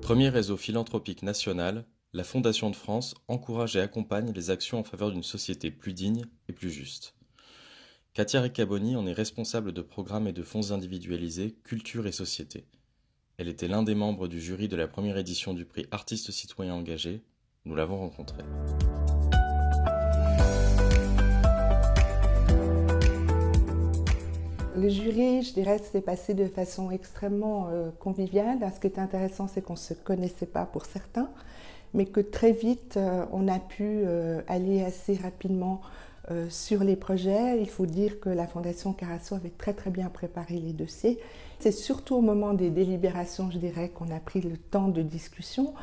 Premier réseau philanthropique national, la Fondation de France encourage et accompagne les actions en faveur d'une société plus digne et plus juste. Katia Riccaboni en est responsable de programmes et de fonds individualisés Culture et Société. Elle était l'un des membres du jury de la première édition du prix Artistes citoyens engagés. Nous l'avons rencontrée. Le jury, je dirais, s'est passé de façon extrêmement conviviale. Ce qui est intéressant, c'est qu'on ne se connaissait pas pour certains, mais que très vite, on a pu aller assez rapidement sur les projets. Il faut dire que la Fondation Carasso avait très bien préparé les dossiers. C'est surtout au moment des délibérations, je dirais, qu'on a pris le temps de discussion.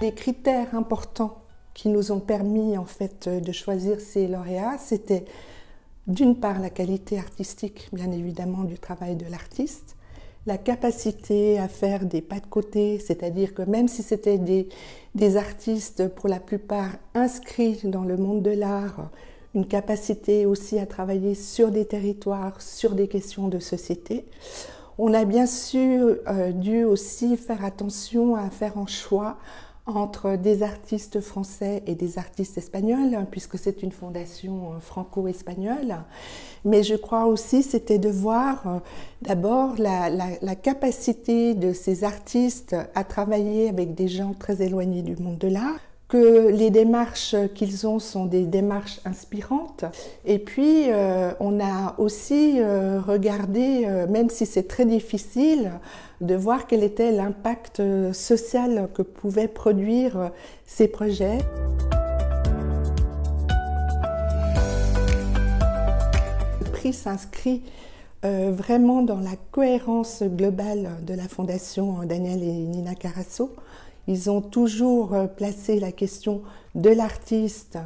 Les critères importants qui nous ont permis en fait de choisir ces lauréats, c'était d'une part la qualité artistique, bien évidemment, du travail de l'artiste, la capacité à faire des pas de côté, c'est-à-dire que même si c'était des artistes pour la plupart inscrits dans le monde de l'art, une capacité aussi à travailler sur des territoires, sur des questions de société. On a bien sûr dû aussi faire attention à faire un choix entre des artistes français et des artistes espagnols, puisque c'est une fondation franco-espagnole. Mais je crois aussi c'était de voir d'abord la capacité de ces artistes à travailler avec des gens très éloignés du monde de l'art, que les démarches qu'ils ont sont des démarches inspirantes. Et puis, on a aussi regardé, même si c'est très difficile, de voir quel était l'impact social que pouvaient produire ces projets. Le prix s'inscrit vraiment dans la cohérence globale de la Fondation Daniel et Nina Carasso. Ils ont toujours placé la question de l'artiste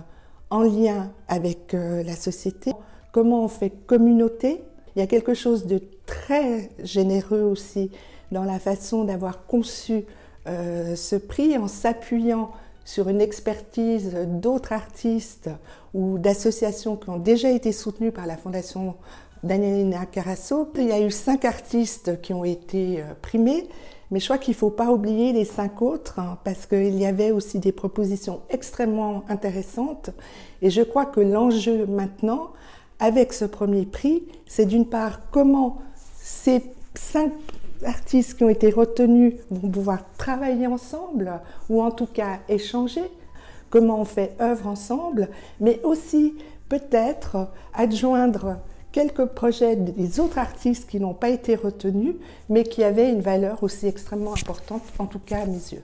en lien avec la société. Comment on fait communauté? Il y a quelque chose de très généreux aussi dans la façon d'avoir conçu ce prix en s'appuyant sur une expertise d'autres artistes ou d'associations qui ont déjà été soutenues par la Fondation Daniel et Nina Carasso. Il y a eu 5 artistes qui ont été primés. Mais je crois qu'il ne faut pas oublier les 5 autres, parce qu'il y avait aussi des propositions extrêmement intéressantes. Et je crois que l'enjeu maintenant, avec ce premier prix, c'est d'une part comment ces 5 artistes qui ont été retenus vont pouvoir travailler ensemble, ou en tout cas échanger, comment on fait œuvre ensemble, mais aussi peut-être adjoindre quelques projets des autres artistes qui n'ont pas été retenus, mais qui avaient une valeur aussi extrêmement importante, en tout cas à mes yeux.